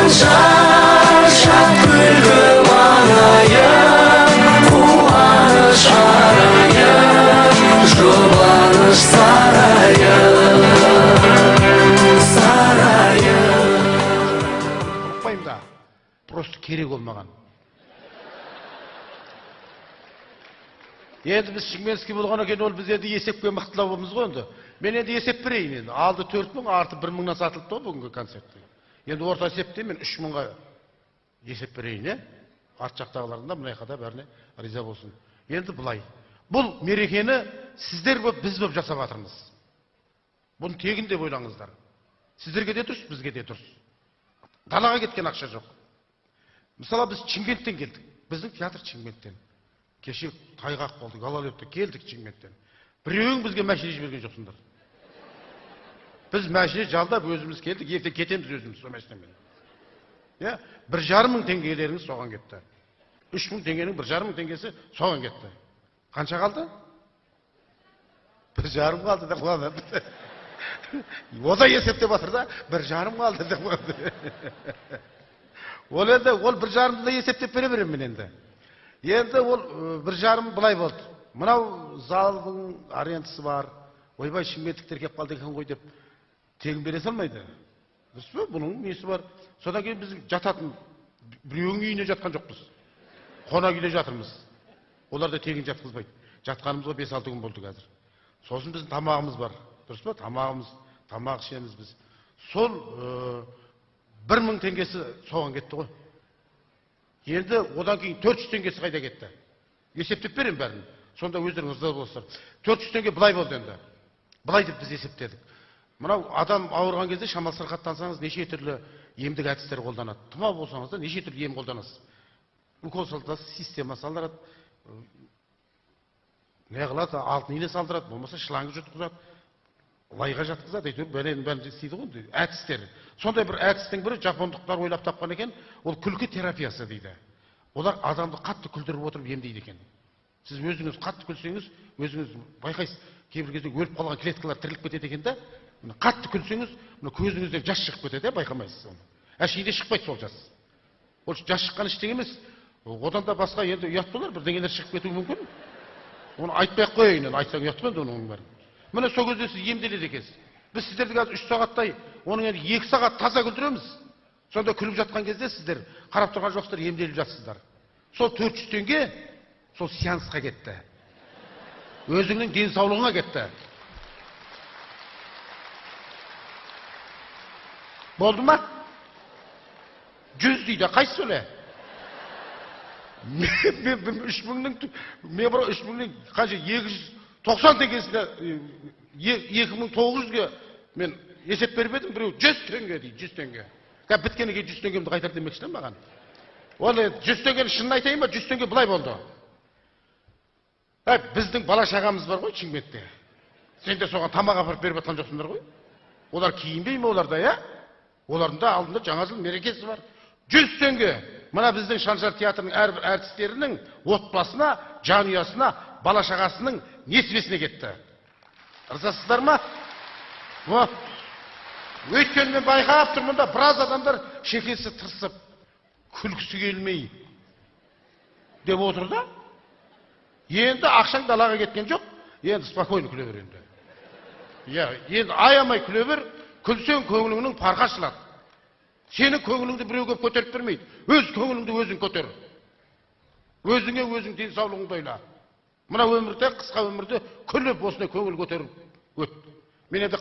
şaşak gülüm anayım, kuvaniş arayım, жұбаныш sarayım, sarayım. Ұқпаймын да, просто керек olmagan. Енді біз Шымкентский болған екен, ол біз енді есепке мықтылауымыз ғой енді. Мен енді есеп берейін енді. Алды 4.000, арты 1.000-нан сатылды ғой бүгінгі концертте. Енді орта есепте мен 3.000-ға есеп берейін, е? Арт жақтағылардың да мынайқада бәріне риза болсын. Енді бұлай. Бұл мерекені сіздер болып, біз болып жасап жатырмыз. Бұны тегін деп ойлаңыздар. Сіздерге де дұрыс, бізге де дұрыс. Далаға кеткен ақша жоқ. Мысалы біз Шымкенттен келдік. Біздің театр Шымкенттен. Кеше тайғақ болды, гололедте келдік Шымкенттен. Біреуің бізге мәшине жіберген жоқсыңдар. Біз мәшине жалдап өзіміз келдік, ертең кетеміз өзіміз сол мәшинемен. 1,5 мың теңгелеріңіз соған кетті. 3 мың теңгенің 1,5 мың теңгесі соған кетті. Қанша қалды? 1,5 қалды деп қуанады. О да есептеп жатыр да, 1,5 қалды деп қуанады. Ол енді, ол 1,5-ды да есептеп бере беремін мен енді. Енді ол 1,5 былай болды. Мынау залдың арендасы бар. Ойбай шымкенттіктер кеп қалды екен ғой деп тегін бере салмайды. Дұрыс па? Бұның несі бар? Содан кейін біз жататын біреудің үйіне жатқан жоқпыз. Қонақ үйде жатырмыз. Олар да тегін жатқызбайды. Жатқанымызға 5-6 күн болды қазір. Сосын біздің тамағымыз бар. Дұрыс па? Тамақ ішеміз біз. Сол 1.000 теңгесі соған кетті ғой. Енді одан кейін 400 теңгесі қайда кетті? Есептеп берем бәрін. Сонда өздеріңіз ыза боласыздар. 400 теңге былай болды енді. Былай деп біз есептедік. Мынау адам ауырған кезде шамал сырқаттансаңыз неше түрлі емдік әдістер қолданады. Тұмау болсаңыз да неше түрлі ем қолданасыз. Укол салдырасыз, система салдырады. Не қылады? Алтын ине салдырады, болмаса шланг жұтқызады. Лайға жатқызады, әйтеуір бәрін істейді ғой, әдістер. Сондай бір әдістің бірі жапондықтар ойлап тапқан екен, ол күлкі терапиясы дейді. Олар адамды қатты күлдіріп отырып емдейді екен. Сіз өзіңіз қатты күлсеңіз, өзіңіз байқайсыз, кейбір кезде өліп қалған клеткалар тіріліп кетеді екен да. Қатты күлсеңіз, көзіңізден жас шығып кетеді, байқамайсыз оны. Әшейінде шықпайды сол жас. Ол жас шыққан ештеңе емес. Одан да басқа енді ұят болар, бірдеңелер шығып кетуі мүмкін. Оны айтпай-ақ қояйын, айтсаң ұят болады оның бәрін. Міне сол кезде сіз емделеді екенсіз. Біз сіздерді қазір 3 сағаттай, оның енді 2 сағат таза күлдіреміз. Сонда күліп жатқан кезде сіздер қарап тұрған жоқсыздар, емделіп жатсыздар. Сол 400 теңге сол сеансқа кетті. Өзіңнің денсаулығыңа кетті. Болды ма? 100 дейді, қайсы сөйле? Мен 3.000-ның қанша 290 теңгесіне 2.900-ге мен есеп беріп едім, біреу 100 теңге дейді, 100 теңге. Біткені кейін 100 теңгемді қайтар демекші маған. Ол 100 теңгені шынын айтайын ба, 100 теңге былай болды. Біздің бала шағамыз бар ғой Шымкентте. Сен де соған тамақ апарып беріп жатқан жоқсыңдар ғой. Олар киінбей ме оларда, я? Олардың да алдында жаңа жыл мерекесі бар. 100 теңге. Мына біздің Шаншар театрының әрбір әртістерінің отбасына, жанұясына, бала шағасының несібесіне кетті. Ырзасыздар ма? Өйткені мен байқап тұрмын да, біраз адамдар шекесі тырсып, күлкісі келмей деп отыр да. Енді ақшаң далаға кеткен жоқ, енді спокойно күле бер енді. Енді аямай күле бер, күлсең көңіліңнің парқа ашылады. Сені көңіліңді біреуге көтеріп бермейді. Өз көңіліңді өзің көтер. Өзіңе өзің денсаулығыңды ойла. Мына өмірде, қысқа өмірде күліп осындай көңіл көтеріп өт. Мен енді